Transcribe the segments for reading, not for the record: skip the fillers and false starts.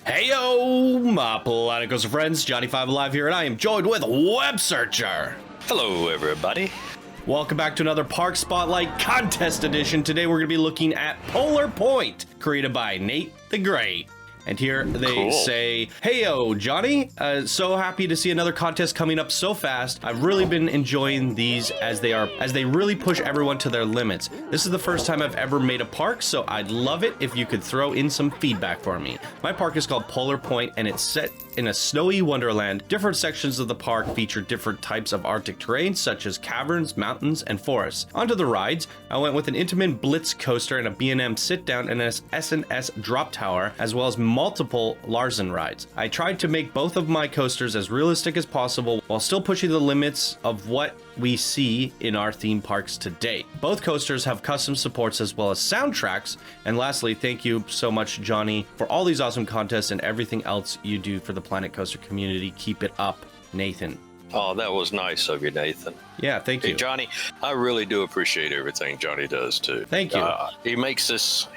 Heyo, my Planet Coaster friends, Johnny5 Alive here, and I am joined with Web Searcher. Hello, everybody. Welcome back to another Park Spotlight Contest Edition. Today we're going to be looking at Polar Point, created by Nate the Great. And here they say, heyo, Johnny. So happy to see another contest coming up so fast. I've really been enjoying these as they really push everyone to their limits. This is the first time I've ever made a park, so I'd love it if you could throw in some feedback for me. My park is called Polar Point, and it's set in a snowy wonderland. Different sections of the park feature different types of Arctic terrain, such as caverns, mountains, and forests. Onto the rides, I went with an Intamin Blitz coaster and a B&M sit-down and an S&S drop tower, as well as multiple Larsen rides. I tried to make both of my coasters as realistic as possible while still pushing the limits of what we see in our theme parks to date. Both coasters have custom supports as well as soundtracks. And lastly, thank you so much, Johnny, for all these awesome contests and everything else you do for the Planet Coaster community. Keep it up, Nathan. Oh, that was nice of you, Nathan. Yeah, thank you. Hey, Johnny, I really do appreciate everything Johnny does too. Thank you. He makes this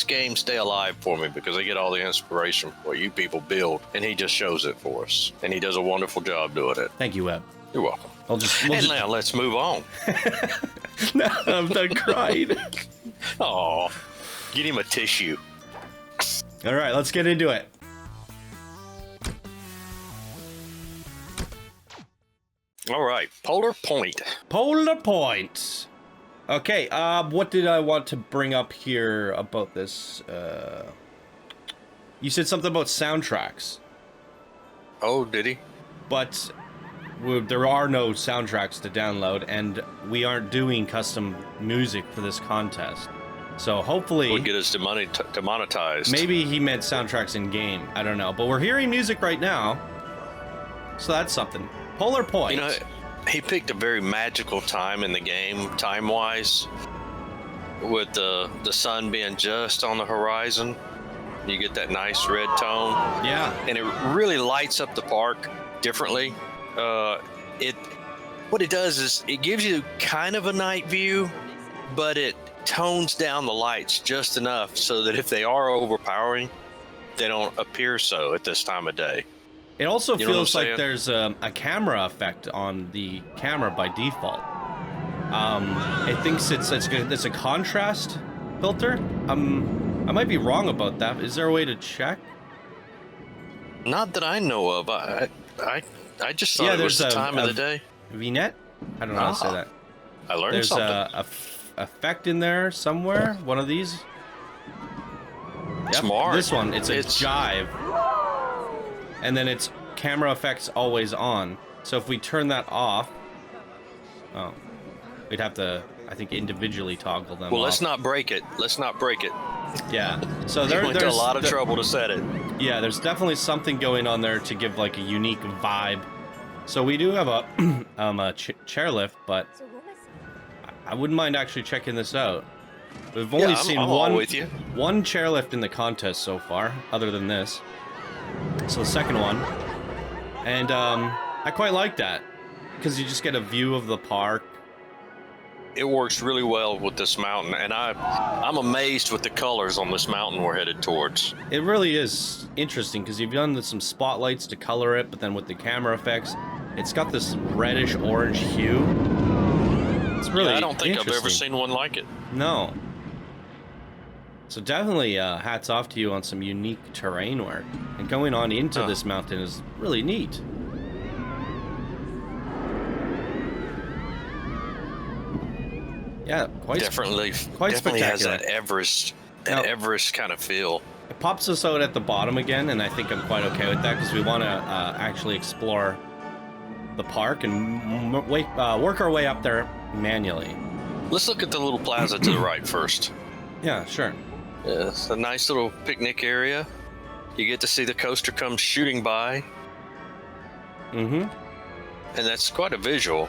game stay alive for me because I get all the inspiration for what you people build, and he just shows it for us. And he does a wonderful job doing it. Thank you, Webb. You're welcome. Now let's move on. No, I'm done crying. Oh, get him a tissue. All right, let's get into it. All right, Polar Point. Polar Point. Okay, what did I want to bring up here about this? You said something about soundtracks. Oh, did he? But there are no soundtracks to download, and we aren't doing custom music for this contest. So hopefully... Would get us demonetized. Maybe he meant soundtracks in-game. I don't know. But we're hearing music right now. So that's something. Polar Point. You know, he picked a very magical time in the game, time-wise, with the sun being just on the horizon. You get that nice red tone. Yeah. And it really lights up the park differently. What it does is it gives you kind of a night view, but it tones down the lights just enough so that if they are overpowering, they don't appear so at this time of day. It also feels like there's a camera effect on the camera by default. It thinks it's a contrast filter. I might be wrong about that. Is there a way to check? Not that I know of. I just thought it was the time of the day. Vignette? I don't know how to say that. I learned something. There's a effect in there somewhere. One of these. Yep, Smart. This one. It's jive. And then it's camera effects always on. So if we turn that off, we'd have to, I think, individually toggle them. Well, off. let's not break it. Let's not break it. Yeah. So There's a lot of trouble to set it. Yeah, there's definitely something going on there to give like a unique vibe. So we do have a chairlift, but I wouldn't mind actually checking this out. We've only seen one chairlift in the contest so far, other than this. So the second one, and I quite like that because you just get a view of the park. It works really well with this mountain, and I'm amazed with the colors on this mountain we're headed towards. It really is interesting because you've done some spotlights to color it, but then with the camera effects, it's got this reddish orange hue. It's really I don't think I've ever seen one like it. No. So definitely hats off to you on some unique terrain work. And going on into this mountain is really neat. Yeah, quite definitely spectacular. Has that Everest kind of feel. It pops us out at the bottom again, and I think I'm quite okay with that because we want to actually explore the park and work our way up there manually. Let's look at the little plaza to the right first. Yeah, sure. Yeah, it's a nice little picnic area. You get to see the coaster come shooting by. Mm-hmm. And that's quite a visual.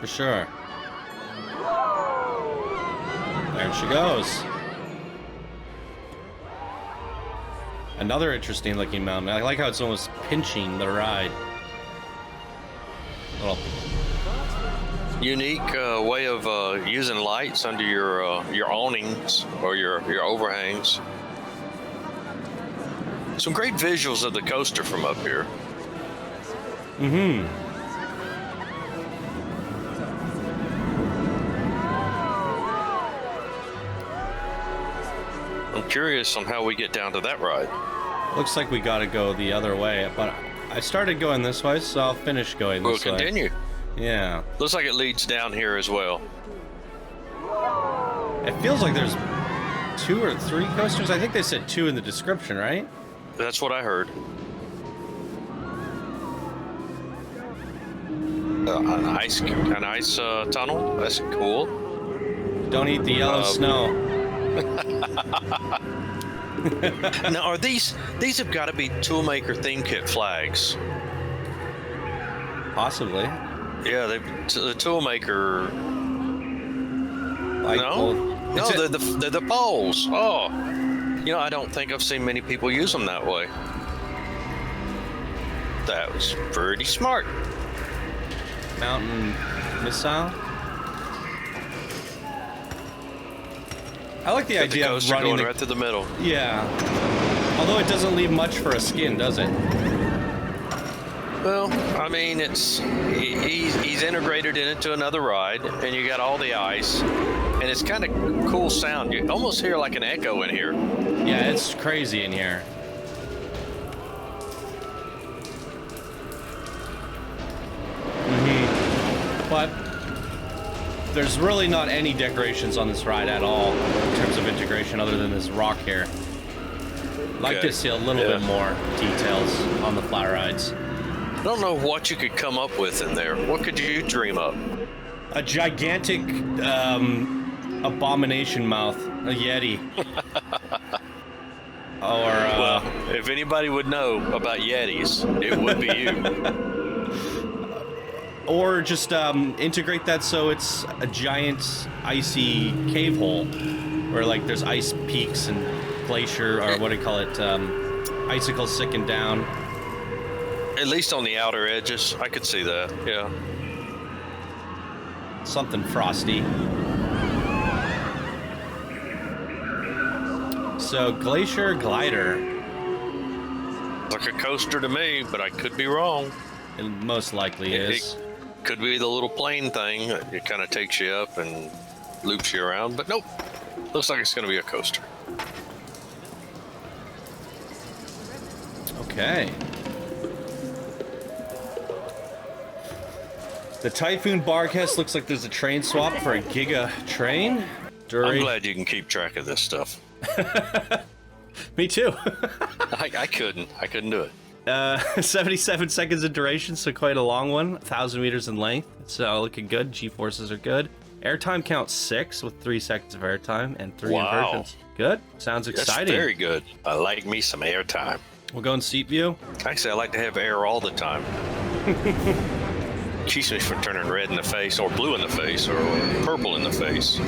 For sure. There she goes. Another interesting looking mountain. I like how it's almost pinching the ride. Little unique way of using lights under your awnings or your overhangs. Some great visuals of the coaster from up here. Mm-hmm. I'm curious on how we get down to that ride. Looks like we gotta go the other way, but I started going this way, so I'll finish going this way. We'll continue. Yeah. Looks like it leads down here as well. It feels like there's 2 or 3 coasters. I think they said 2 in the description, right? That's what I heard. An ice tunnel. That's cool. Don't eat the yellow snow. Now, are these have got to be Toolmaker theme kit flags? Possibly. Yeah, the Toolmaker. Like, No, well, they're the poles. Oh, I don't think I've seen many people use them that way. That was pretty smart. Mountain missile. I like the idea of running right through the middle. Yeah. Although it doesn't leave much for a skin, does it? Well, I mean, he's integrated it into another ride, and you got all the ice, and it's kind of cool sound. You almost hear like an echo in here. Yeah, it's crazy in here. But there's really not any decorations on this ride at all in terms of integration other than this rock here. I'd like to see a little bit more details on the flat rides. I don't know what you could come up with in there. What could you dream up? A gigantic abomination mouth, a Yeti. Well, if anybody would know about Yetis, it would be you. Or just integrate that so it's a giant icy cave hole where like there's ice peaks and glacier, or what do you call it, icicles sticking down. At least on the outer edges, I could see that, yeah. Something frosty. So, Glacier Glider. Like a coaster to me, but I could be wrong. It most likely is. It could be the little plane thing. It kind of takes you up and loops you around, but nope. Looks like it's going to be a coaster. Okay. The Typhoon Barcast looks like there's a train swap for a Giga train. I'm glad you can keep track of this stuff. Me too. I couldn't do it. 77 seconds of duration, so quite a long one. 1,000 meters in length, so looking good. G-forces are good. Airtime counts 6 with 3 seconds of airtime and 3 inversions. Good. Sounds exciting. That's very good. I like me some airtime. We'll go in seat view. Actually, I like to have air all the time. Keeps me from turning red in the face, or blue in the face, or purple in the face.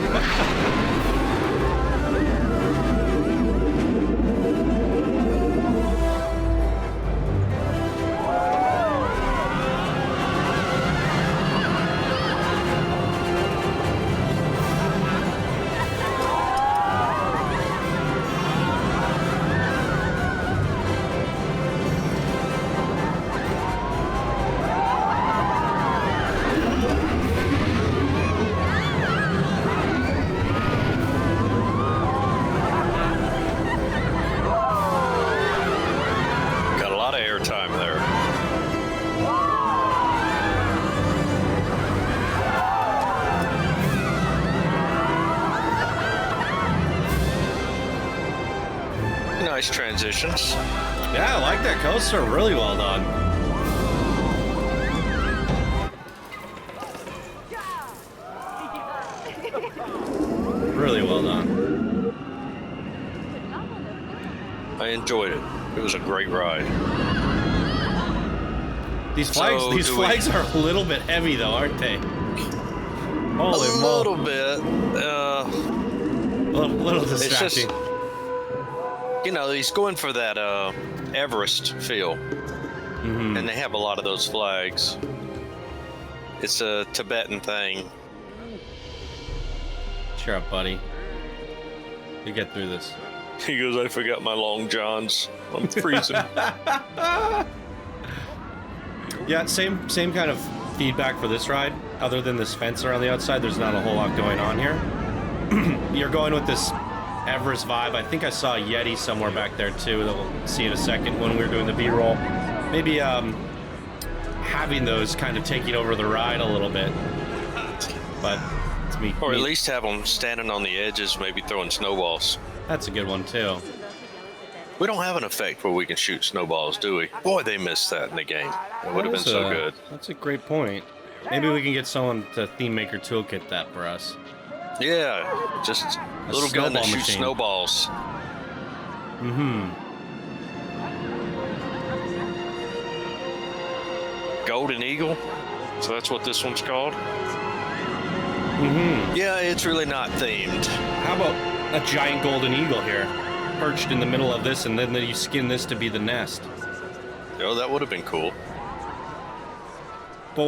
Nice transitions. Yeah, I like that coaster. Really well done. Really well done. I enjoyed it. It was a great ride. These flags are a little bit heavy though, aren't they? Holy moly. A little bit. A little distracting. He's going for that Everest feel. Mm-hmm. And they have a lot of those flags. It's a Tibetan thing. Cheer up, buddy. You get through this. He goes, I forgot my long johns. I'm freezing. Yeah, same kind of feedback for this ride. Other than this fence around the outside, there's not a whole lot going on here. You're going with this Everest vibe. I think I saw a Yeti somewhere back there too that we'll see in a second when we were doing the B-roll. Maybe having those kind of taking over the ride a little bit. But it's me. Or at least have them standing on the edges, maybe throwing snowballs. That's a good one too. We don't have an effect where we can shoot snowballs, do we? Boy, they missed that in the game. It would have been so good. That's a great point. Maybe we can get someone to Theme Maker Toolkit that for us. Yeah, just a little gun that shoots snowballs. Mm-hmm. Golden Eagle? So that's what this one's called? Mm-hmm. Yeah, it's really not themed. How about a giant golden eagle here, perched in the middle of this, and then you skin this to be the nest? Oh, that would have been cool. But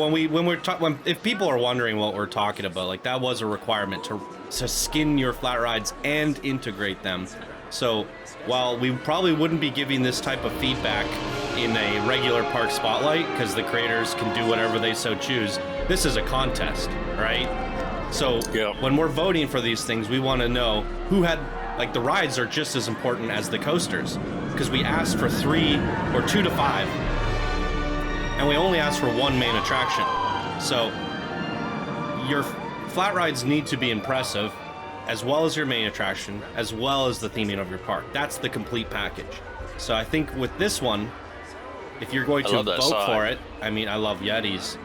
if people are wondering what we're talking about, like that was a requirement to skin your flat rides and integrate them. So while we probably wouldn't be giving this type of feedback in a regular park spotlight because the creators can do whatever they so choose, this is a contest, right? So when we're voting for these things, we want to know who had, like, the rides are just as important as the coasters because we asked for 3 or 2 to 5. And we only asked for 1 main attraction. So your flat rides need to be impressive, as well as your main attraction, as well as the theming of your park. That's the complete package. So I think with this one, if you're going to vote for it, I mean, I love Yetis.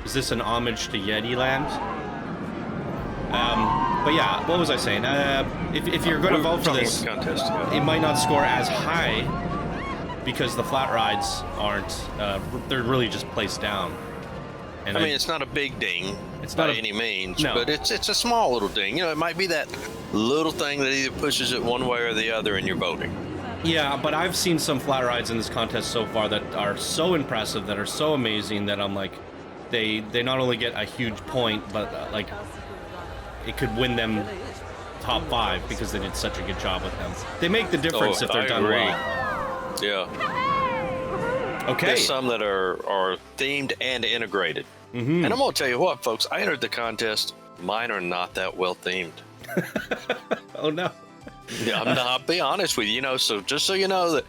Is this an homage to Yeti Land? But yeah, what was I saying? If you're going to vote for this, it might not score as high because the flat rides aren't, they're really just placed down. And I mean, it's not a big ding it's by not any means, no. but it's a small little ding. You know, it might be that little thing that either pushes it one way or the other in your voting. Yeah, but I've seen some flat rides in this contest so far that are so impressive, that are so amazing, that I'm like, they not only get a huge point, but like, it could win them top 5 because they did such a good job with them. They make the difference if they're done well. Yeah. Okay. There's some that are themed and integrated. Mm-hmm. And I'm going to tell you what, folks, I entered the contest. Mine are not that well themed. Oh, no. Yeah, I'll be honest with you, so just so you know that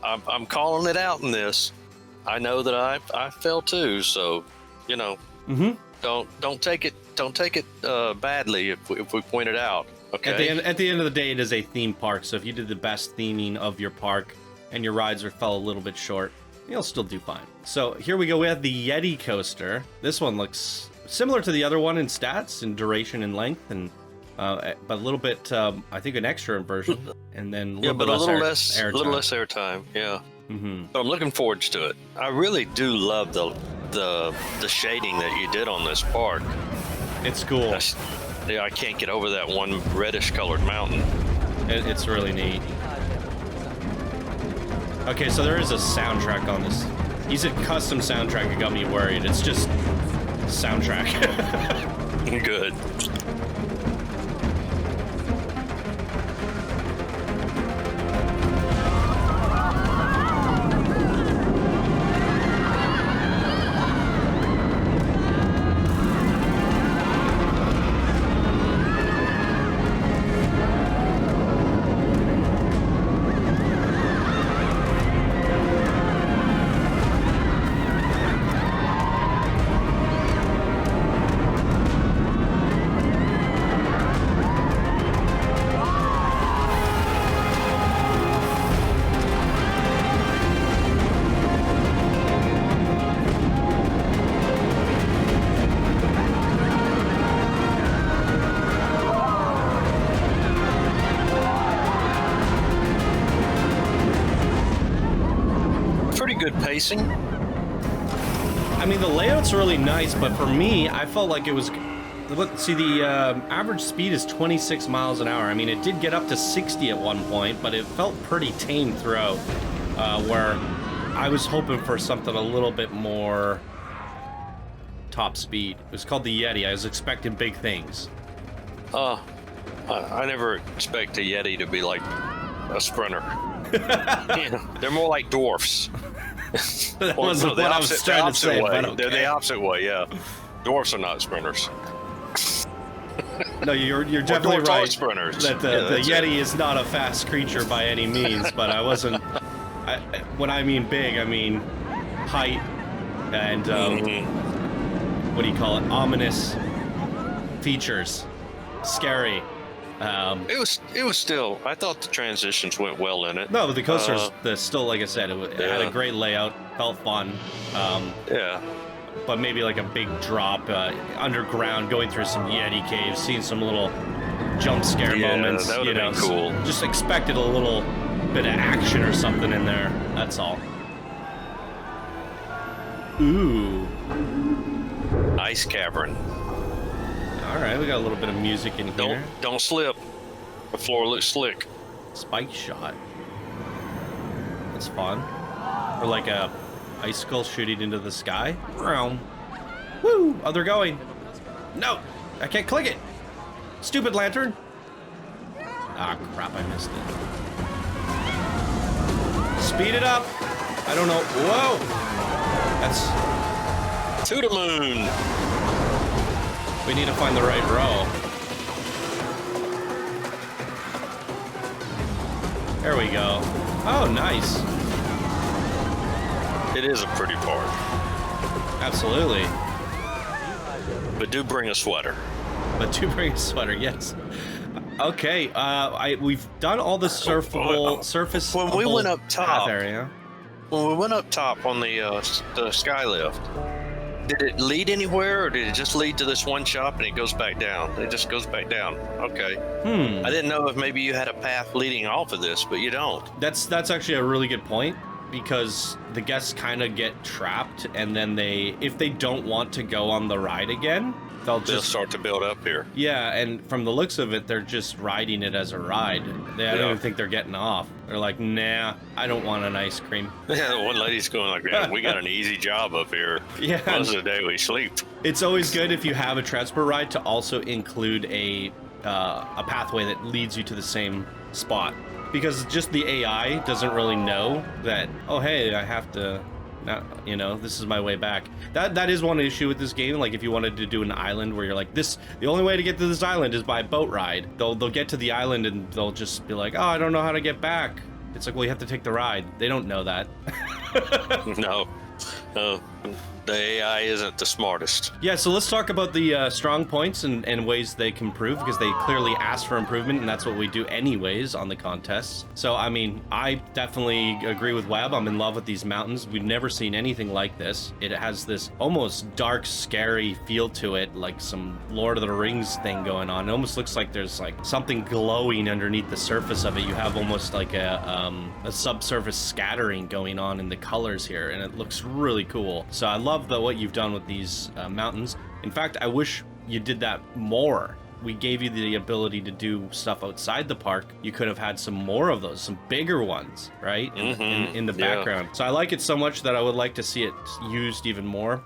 I'm calling it out in this. I know that I fell too, so, mm-hmm. don't take it badly if we point it out. Okay. At the end of the day, it is a theme park. So if you did the best theming of your park and your rides fell a little bit short, you'll still do fine. So here we go. We have the Yeti Coaster. This one looks similar to the other one in stats and duration and length, and but a little bit, I think, an extra version, and then a little less airtime. Yeah. Mm-hmm. But I'm looking forward to it. I really do love the shading that you did on this park. It's cool. I can't get over that one reddish colored mountain. It's really neat. Okay, so there is a soundtrack on this. He said custom soundtrack. It got me worried. It's just soundtrack. Good. Pacing. I mean, the layout's really nice, but for me, I felt like it was... See, the average speed is 26 miles an hour. I mean, it did get up to 60 at one point, but it felt pretty tame throughout, where I was hoping for something a little bit more top speed. It was called the Yeti. I was expecting big things. I never expect a Yeti to be like a sprinter. They're more like dwarfs. That wasn't what I was trying to say, but okay. They're the opposite way, yeah. Dwarfs are not sprinters. No, you're definitely right. Sprinters. That the Yeti is not a fast creature by any means, but I wasn't. When I mean big, I mean height and what do you call it? Ominous features, scary. It was still. I thought the transitions went well in it. No, but the coaster's still, like I said, it had a great layout, felt fun. Yeah. But maybe like a big drop underground, going through some Yeti caves, seeing some little jump scare moments. That would have been cool. Just expected a little bit of action or something in there. That's all. Ooh. Ice cavern. All right, we got a little bit of music in here. Don't slip. The floor looks slick. Spike shot. That's fun. Or like a icicle shooting into the sky. Woo! Oh, they're going. No, I can't click it. Stupid lantern. Ah, crap! I missed it. Speed it up. I don't know. Whoa! That's to the moon. We need to find the right row. There we go. Oh, nice. It is a pretty park. Absolutely. But do bring a sweater. Yes. Okay, we've done all the surface. When we went up top area. When we went up top on the sky lift, did it lead anywhere, or did it just lead to this one shop and it goes back down? It just goes back down. Okay. I didn't know if maybe you had a path leading off of this, but you don't. That's actually a really good point, because the guests kind of get trapped, and then if they don't want to go on the ride again, they'll start to build up here. Yeah, and from the looks of it, they're just riding it as a ride. I don't even think they're getting off. They're like, nah, I don't want an ice cream. Yeah, one lady's going like, yeah, we got an easy job up here. Yeah. Most of the day we sleep. It's always good if you have a transport ride to also include a pathway that leads you to the same spot. Because just the AI doesn't really know that, oh, hey, I have to... this is my way back. That is one issue with this game. Like, if you wanted to do an island where you're like, the only way to get to this island is by boat ride. They'll get to the island and they'll just be like, oh, I don't know how to get back. It's like, well, you have to take the ride. They don't know that. No. The AI isn't the smartest. Yeah, so let's talk about the strong points and ways they can improve, because they clearly asked for improvement, and that's what we do anyways on the contests. So, I mean, I definitely agree with Webb. I'm in love with these mountains. We've never seen anything like this. It has this almost dark, scary feel to it, like some Lord of the Rings thing going on. It almost looks like there's like something glowing underneath the surface of it. You have almost like a subsurface scattering going on in the colors here, and it looks really cool. So I love what you've done with these mountains. In fact, I wish you did that more. We gave you the ability to do stuff outside the park. You could have had some more of those, some bigger ones, right? In the background. So I like it so much that I would like to see it used even more.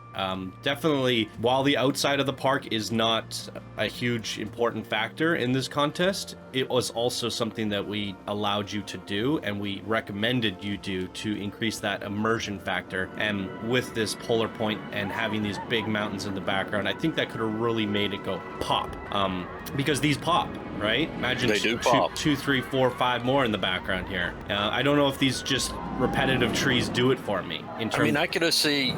Definitely, while the outside of the park is not a huge important factor in this contest, it was also something that we allowed you to do, and we recommended you do to increase that immersion factor. And with this polar point and having these big mountains in the background, I think that could have really made it go pop. Because these pop, right? Imagine they do pop. 2, 3, 4, 5 more in the background here. I don't know if these just repetitive trees do it for me. I could see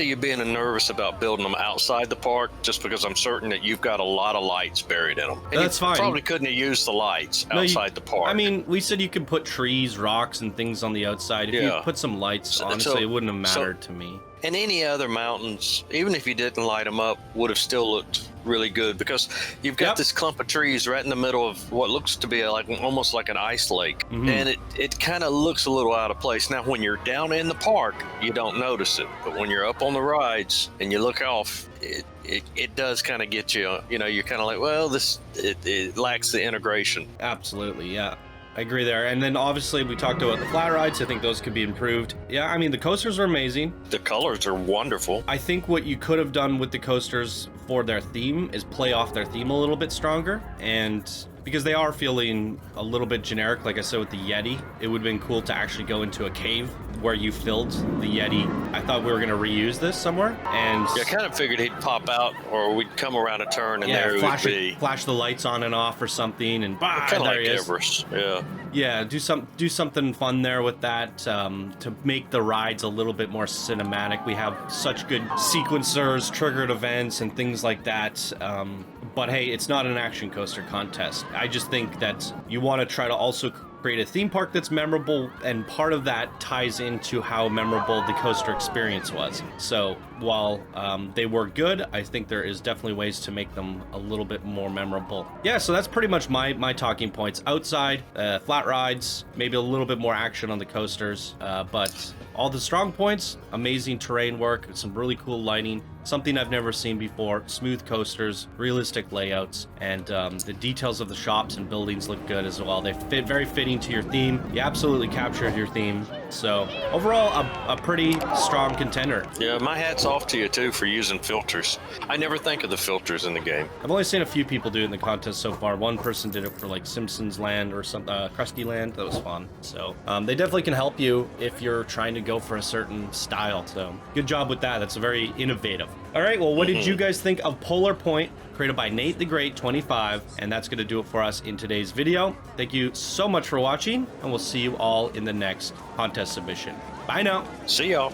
you being nervous about building them outside the park, just because I'm certain that you've got a lot of lights buried in them. And that's fine. Probably couldn't have used the lights outside the park. I mean, we said you could put trees, rocks, and things on the outside. If you put some lights, honestly, it wouldn't have mattered to me. And any other mountains, even if you didn't light them up, would have still looked really good, because you've got this clump of trees right in the middle of what looks to be almost like an ice lake. And it kind of looks a little out of place. Now, when you're down in the park, you don't notice it. But when you're up on the rides and you look off, it does kind of get you, you're kind of like, well, it lacks the integration. Absolutely, yeah. I agree there. And then obviously we talked about the flat rides. I think those could be improved. Yeah, I mean, the coasters are amazing. The colors are wonderful. I think what you could have done with the coasters for their theme is play off their theme a little bit stronger. And because they are feeling a little bit generic, like I said with the Yeti, it would have been cool to actually go into a cave where you filled the Yeti. I thought we were going to reuse this somewhere. And yeah, I kind of figured he'd pop out or we'd come around a turn and there it would be. Flash the lights on and off or something, and kind of like Everest. Yeah. Yeah, do something fun there with that to make the rides a little bit more cinematic. We have such good sequencers, triggered events, and things like that. But hey, it's not an action coaster contest. I just think that you want to try to also create a theme park that's memorable, and part of that ties into how memorable the coaster experience was. So while they were good, I think there is definitely ways to make them a little bit more memorable. Yeah, so that's pretty much my talking points. Outside, flat rides, maybe a little bit more action on the coasters, but all the strong points, amazing terrain work, some really cool lighting, something I've never seen before, smooth coasters, realistic layouts, and the details of the shops and buildings look good as well. They fit very fitting to your theme. You absolutely captured your theme. So overall, a pretty strong contender. Yeah, my hat's off to you too for using filters. I never think of the filters in the game. I've only seen a few people do it in the contest so far. One person did it for like Simpsons Land or some Krusty Land. That was fun. So they definitely can help you if you're trying to go for a certain style. So good job with that. That's very innovative. All right, well, what did you guys think of Polar Point, created by Nate the Great 25? And that's going to do it for us in today's video. Thank you so much for watching, and we'll see you all in the next contest submission. Bye now. See y'all.